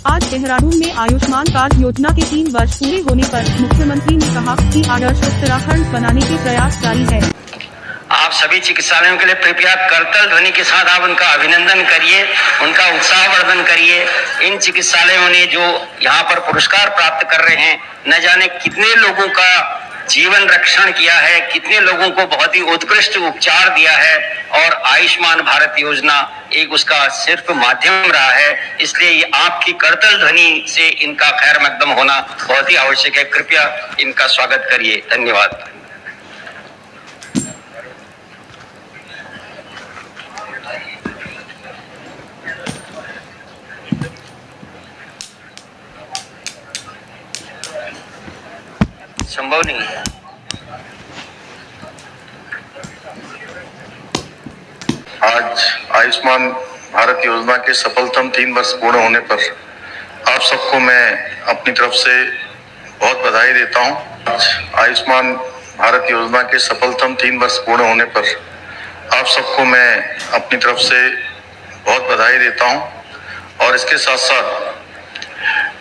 आज देहरादून में आयुष्मान कार्ड योजना के 3 वर्ष पूरे होने पर मुख्यमंत्री ने कहा कि आदर्श उत्तराखंड बनाने के प्रयास जारी है। आप सभी चिकित्सालयों के लिए कृपया करतल ध्वनि के साथ आप उनका अभिनंदन करिए, उनका उत्साहवर्धन करिए। इन चिकित्सालयों ने जो यहाँ पर पुरस्कार प्राप्त कर रहे हैं, न जाने कितने लोगों का जीवन रक्षण किया है, कितने लोगों को बहुत ही उत्कृष्ट उपचार दिया है, और आयुष्मान भारत योजना एक उसका सिर्फ माध्यम रहा है। इसलिए ये आपकी करतल ध्वनि से इनका खैर मकदम होना बहुत ही आवश्यक है। कृपया इनका स्वागत करिए। धन्यवाद। संभव नहीं है। आज आयुष्मान भारत योजना के सफलतम 3 वर्ष पूर्ण होने पर आप सबको मैं अपनी तरफ से बहुत बधाई देता हूं। आज आयुष्मान भारत योजना के सफलतम 3 वर्ष पूर्ण होने पर आप सबको मैं अपनी तरफ से बहुत बधाई देता हूं, और इसके साथ साथ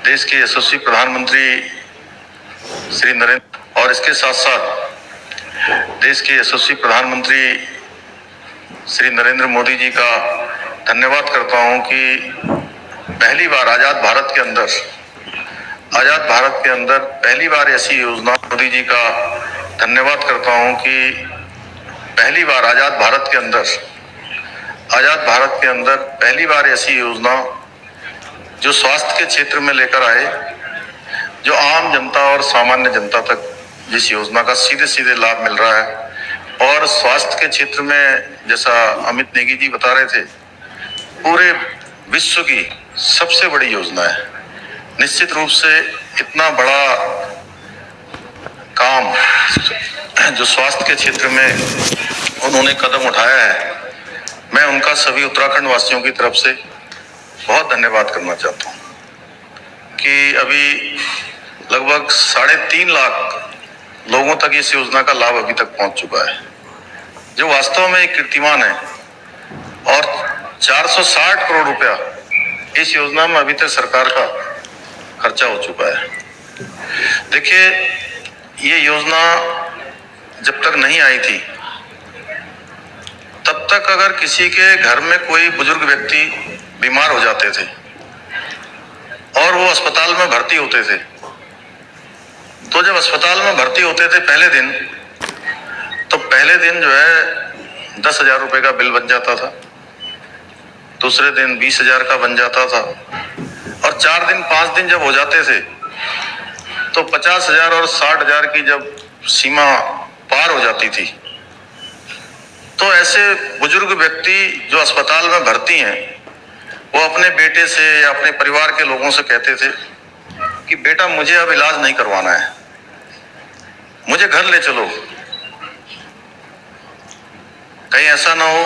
देश के यशस्वी प्रधानमंत्री श्री नरेंद्र मोदी जी का धन्यवाद करता हूं कि पहली बार आजाद भारत के अंदर पहली बार ऐसी योजना, मोदी जी का धन्यवाद करता हूं कि पहली बार आजाद भारत के अंदर पहली बार ऐसी योजना जो स्वास्थ्य के क्षेत्र में लेकर आए, जो आम जनता और सामान्य जनता तक जिस योजना का सीधे लाभ मिल रहा है। और स्वास्थ्य के क्षेत्र में, जैसा अमित नेगी जी बता रहे थे, पूरे विश्व की सबसे बड़ी योजना है। निश्चित रूप से इतना बड़ा काम जो स्वास्थ्य के क्षेत्र में उन्होंने कदम उठाया है, मैं उनका सभी उत्तराखंड वासियों की तरफ से बहुत धन्यवाद करना चाहता हूं कि अभी लगभग 3.5 लाख लोगों तक इस योजना का लाभ अभी तक पहुंच चुका है, जो वास्तव में एक कीर्तिमान है। और 460 करोड़ रुपया इस योजना में अभी तक सरकार का खर्चा हो चुका है। देखिए, ये योजना जब तक नहीं आई थी, तब तक अगर किसी के घर में कोई बुजुर्ग व्यक्ति बीमार हो जाते थे और वो अस्पताल में भर्ती होते थे, तो जब अस्पताल में भर्ती होते थे पहले दिन जो है 10,000 रुपए का बिल बन जाता था, दूसरे दिन 20,000 का बन जाता था, और 4 दिन 5 दिन जब हो जाते थे तो 50,000 और 60,000 की जब सीमा पार हो जाती थी, तो ऐसे बुजुर्ग व्यक्ति जो अस्पताल में भर्ती हैं, वो अपने बेटे से या अपने परिवार के लोगों से कहते थे कि बेटा, मुझे अब इलाज नहीं करवाना है, मुझे घर ले चलो, कहीं ऐसा ना हो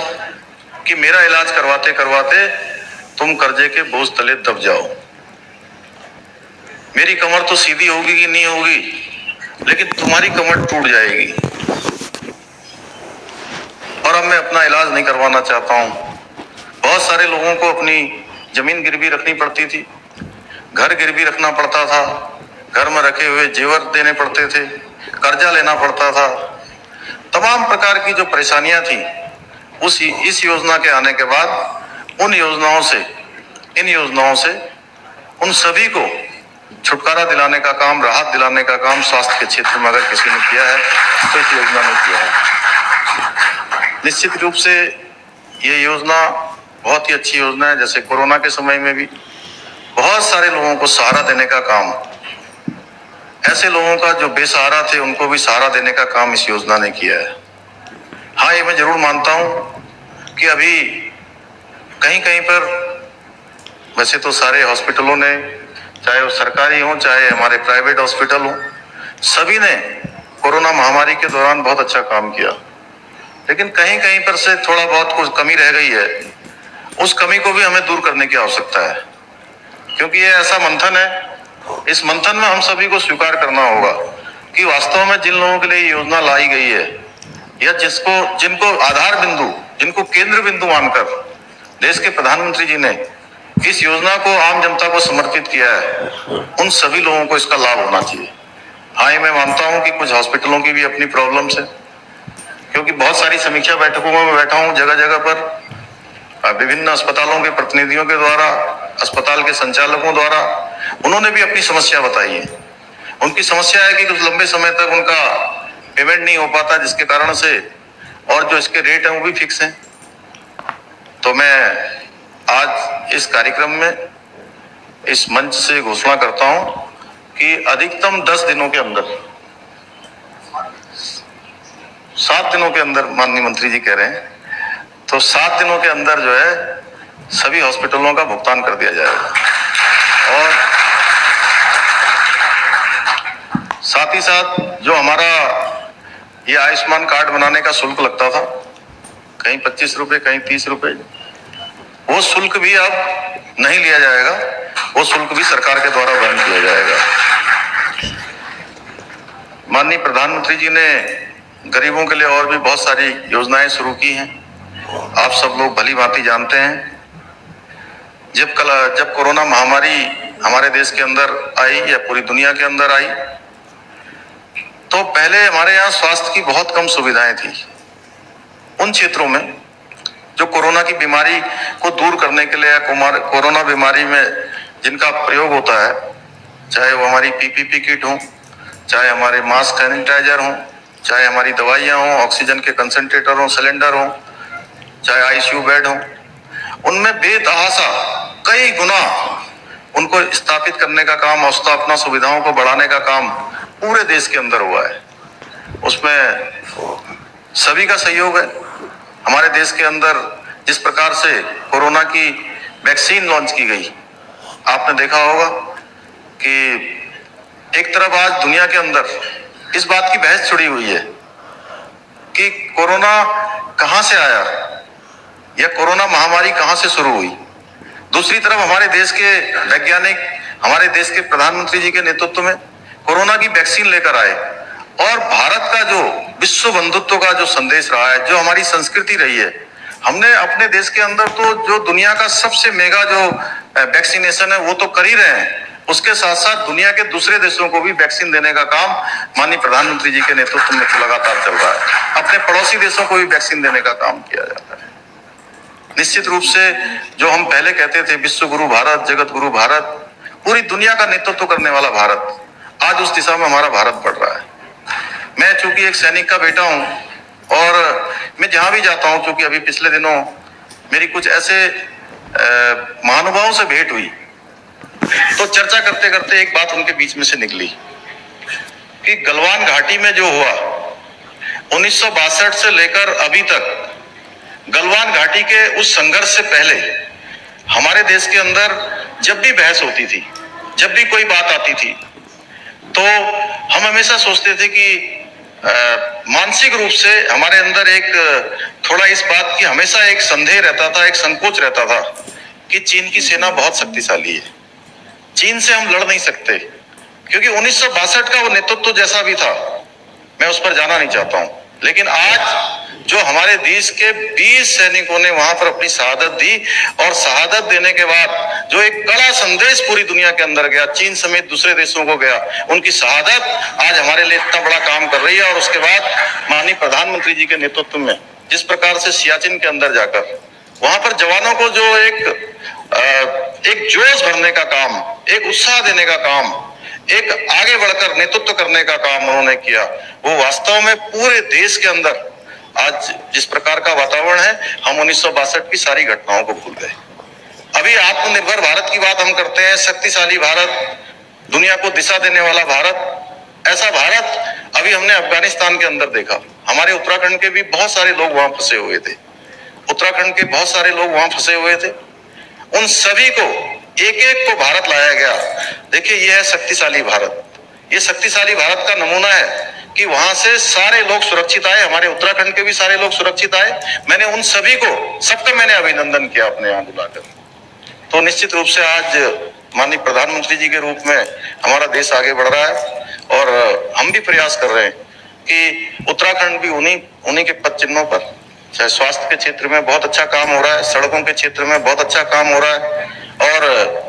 कि मेरा इलाज करवाते करवाते तुम कर्जे के बोझ तले दब जाओ। मेरी कमर तो सीधी होगी कि नहीं होगी, लेकिन तुम्हारी कमर टूट जाएगी, और अब मैं अपना इलाज नहीं करवाना चाहता हूं। बहुत सारे लोगों को अपनी जमीन गिरवी रखनी पड़ती थी, घर गिरवी रखना पड़ता था, घर में रखे हुए जेवर देने पड़ते थे, कर्जा लेना पड़ता था। तमाम प्रकार की जो परेशानियां थी, इस योजना के आने के बाद इन योजनाओं से उन सभी को छुटकारा दिलाने का काम, राहत दिलाने का काम स्वास्थ्य के क्षेत्र में अगर किसी ने किया है तो इस योजना ने किया है। निश्चित रूप से ये योजना बहुत ही अच्छी योजना है। जैसे कोरोना के समय में भी बहुत सारे लोगों को सहारा देने का काम, ऐसे लोगों का जो बेसहारा थे उनको भी सहारा देने का काम इस योजना ने किया है। हाँ, ये मैं जरूर मानता हूं कि अभी कहीं पर, वैसे तो सारे हॉस्पिटलों ने, चाहे वो सरकारी हो चाहे हमारे प्राइवेट हॉस्पिटल हो, सभी ने कोरोना महामारी के दौरान बहुत अच्छा काम किया, लेकिन कहीं पर से थोड़ा बहुत कुछ कमी रह गई है। उस कमी को भी हमें दूर करने की आवश्यकता है, क्योंकि ये ऐसा मंथन है, इस मंथन में हम सभी को स्वीकार करना होगा कि वास्तव में जिन लोगों के लिए योजना लाई गई है, या जिनको आधार बिंदु, जिनको केंद्र बिंदु मानकर देश के प्रधानमंत्री जी ने इस योजना को आम जनता को समर्पित किया है, उन सभी लोगों को इसका लाभ होना चाहिए। हाँ, मैं मानता हूं कि कुछ हॉस्पिटलों की भी अपनी प्रॉब्लम्स है, क्योंकि बहुत सारी समीक्षा बैठकों में बैठा हूं जगह जगह पर, विभिन्न अस्पतालों के प्रतिनिधियों के द्वारा, अस्पताल के संचालकों द्वारा, उन्होंने भी अपनी समस्या बताई है। उनकी समस्या है कि कुछ लंबे समय तक उनका पेमेंट नहीं हो पाता, जिसके कारण से, और जो इसके रेट हैं वो भी फिक्स हैं। तो मैं आज इस कार्यक्रम में इस मंच से घोषणा करता हूं कि अधिकतम 10 दिनों के अंदर, 7 दिनों के अंदर माननीय मंत्री जी कह रहे हैं, तो 7 दिनों के अंदर जो है सभी हॉस्पिटलों का भुगतान कर दिया जाएगा। और साथ ही साथ जो हमारा ये आयुष्मान कार्ड बनाने का शुल्क लगता था, कहीं 25 रुपए, कहीं 30 रुपए, वो शुल्क भी अब नहीं लिया जाएगा, वो शुल्क भी सरकार के द्वारा वहन किया जाएगा। माननीय प्रधानमंत्री जी ने गरीबों के लिए और भी बहुत सारी योजनाएं शुरू की हैं, आप सब लोग भली भांति जानते हैं। जब कोरोना महामारी हमारे देश के अंदर आई या पूरी दुनिया के अंदर आई, तो पहले हमारे यहाँ स्वास्थ्य की बहुत कम सुविधाएं थी। उन क्षेत्रों में जो कोरोना की बीमारी को दूर करने के लिए, कोरोना बीमारी में जिनका प्रयोग होता है, चाहे वो हमारी पीपीपी किट हो, चाहे हमारे मास्क सैनिटाइजर हो, चाहे हमारी दवाइयाँ हों, ऑक्सीजन के कंसंट्रेटर हों, सिलेंडर हों, चाहे आईसीयू बेड हो, उनमें बेतहाशा कई गुना उनको स्थापित करने का काम, स्थापना सुविधाओं को बढ़ाने का काम पूरे देश के अंदर हुआ है। उसमें सभी का सहयोग है। हमारे देश के अंदर जिस प्रकार से कोरोना की वैक्सीन लॉन्च की गई, आपने देखा होगा कि एक तरफ आज दुनिया के अंदर इस बात की बहस छिड़ी हुई है कि कोरोना कहां से आया या कोरोना महामारी कहां से शुरू हुई। दूसरी तरफ हमारे देश के वैज्ञानिक, हमारे देश के प्रधानमंत्री जी के नेतृत्व में कोरोना की वैक्सीन लेकर आए, और भारत का जो विश्व बंधुत्व का जो संदेश रहा है, जो हमारी संस्कृति रही है, हमने अपने देश के अंदर तो जो दुनिया का सबसे मेगा जो वैक्सीनेशन है वो तो कर ही रहे हैं, उसके साथ साथ दुनिया के दूसरे देशों को भी वैक्सीन देने का काम माननीय प्रधानमंत्री जी के नेतृत्व में लगातार चल रहा है। अपने पड़ोसी देशों को भी वैक्सीन देने का काम किया जाता है। निश्चित रूप से जो हम पहले कहते थे विश्व गुरु भारत, जगत गुरु भारत, पूरी दुनिया का नेतृत्व करने वाला भारत, आज उस दिशा में हमारा भारत बढ़ रहा है। मैं चूंकि एक सैनिक का बेटा हूं और मैं जहां भी जाता हूं, चूंकि अभी पिछले दिनों मेरी कुछ ऐसे महानुभावों से भेंट हुई, तो चर्चा करते करते एक बात उनके बीच में से निकली कि गलवान घाटी में जो हुआ 1962 से लेकर अभी तक, गलवान घाटी के उस संघर्ष से पहले हमारे देश के अंदर जब भी बहस होती थी, जब भी कोई बात आती थी, तो हम हमेशा सोचते थे कि मानसिक रूप से हमारे अंदर एक थोड़ा इस बात की हमेशा एक संदेह रहता था, एक संकोच रहता था कि चीन की सेना बहुत शक्तिशाली है, चीन से हम लड़ नहीं सकते, क्योंकि 1962 का वो नेतृत्व जैसा भी था, मैं उस पर जाना नहीं चाहता हूं। लेकिन आज जो हमारे देश के 20 सैनिकों ने वहां पर अपनी शहादत दी, और शहादत देने के बाद जो एक कड़ा संदेश पूरी दुनिया के अंदर गया, चीन समेत दूसरे देशों को गया, उनकी शहादत आज हमारे लिए इतना बड़ा काम कर रही है। और उसके बाद माननीय प्रधानमंत्री जी के नेतृत्व में जिस प्रकार से सियाचिन के अंदर जाकर वहां पर जवानों को जो एक जोश भरने का काम, एक उत्साह देने का काम, एक आगे बढ़कर नेतृत्व करने का काम उन्होंने किया, वो वास्तव में पूरे देश के अंदर आज जिस प्रकार का वातावरण है, हम 1962 की सारी घटनाओं को भूल गए। अभी आत्मनिर्भर भारत की बात हम करते हैं, शक्तिशाली भारत, दुनिया को दिशा देने वाला भारत, ऐसा भारत अभी हमने अफगानिस्तान के अंदर देखा। हमारे उत्तराखंड के भी बहुत सारे लोग वहां फंसे हुए थे, उत्तराखंड के बहुत सारे लोग वहां फंसे हुए थे, उन सभी को एक एक को भारत लाया गया। देखिए, यह है शक्तिशाली भारत। ये शक्तिशाली भारत का नमूना है कि वहां से सारे लोग सुरक्षित आए, हमारे उत्तराखंड के भी सारे लोग सुरक्षित आए। मैंने उन सभी को, सबका मैंने अभिनंदन किया अपने यहाँ बुलाकर। तो निश्चित रूप से आज माननीय प्रधानमंत्री जी के रूप में हमारा देश आगे बढ़ रहा है, और हम भी प्रयास कर रहे हैं कि उत्तराखंड भी उन्हीं के पद चिन्हों पर, चाहे स्वास्थ्य के क्षेत्र में बहुत अच्छा काम हो रहा है, सड़कों के क्षेत्र में बहुत अच्छा काम हो रहा है, और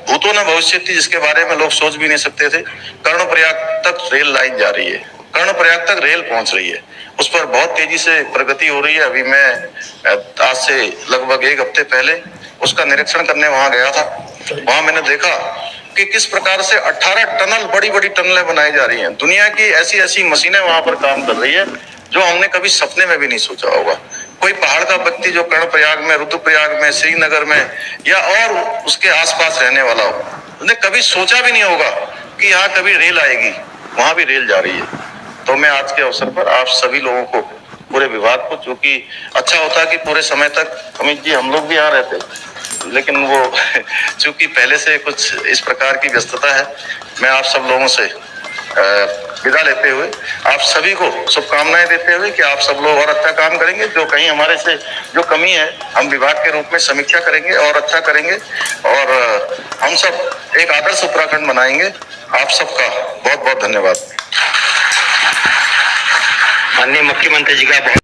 भूतों न भविष्यति जिसके बारे में लोग सोच भी नहीं सकते थे, कर्णप्रयाग तक रेल लाइन जा रही है, कर्णप्रयाग तक रेल पहुंच रही है, उस पर बहुत तेजी से प्रगति हो रही है। अभी मैं आज से लगभग 1 हफ्ते पहले उसका निरीक्षण करने वहां गया था। वहां मैंने देखा कि किस प्रकार से 18 टनल, बड़ी बड़ी टनलें बनाई जा रही हैं। दुनिया की ऐसी ऐसी मशीनें वहां पर काम कर रही है जो हमने कभी सपने में भी नहीं सोचा होगा। कोई पहाड़ का व्यक्ति जो कर्णप्रयाग में, रुद्रप्रयाग में, श्रीनगर में या और उसके आसपास रहने वाला हो, उसने कभी सोचा भी नहीं होगा कि यहाँ कभी रेल आएगी। वहां भी रेल जा रही है। तो मैं आज के अवसर पर आप सभी लोगों को, पूरे विभाग को, जो कि अच्छा होता कि पूरे समय तक अमित जी हम लोग भी यहाँ रहते, लेकिन वो चूंकि पहले से कुछ इस प्रकार की व्यस्तता है, मैं आप सब लोगों से विदा लेते हुए आप सभी को शुभकामनाएं देते हुए कि आप सब लोग और अच्छा काम करेंगे। जो कहीं हमारे से जो कमी है, हम विभाग के रूप में समीक्षा करेंगे और अच्छा करेंगे, और हम सब एक आदर्श उत्तराखंड बनाएंगे। आप सबका बहुत बहुत धन्यवाद। माननीय मुख्यमंत्री जी का बहुत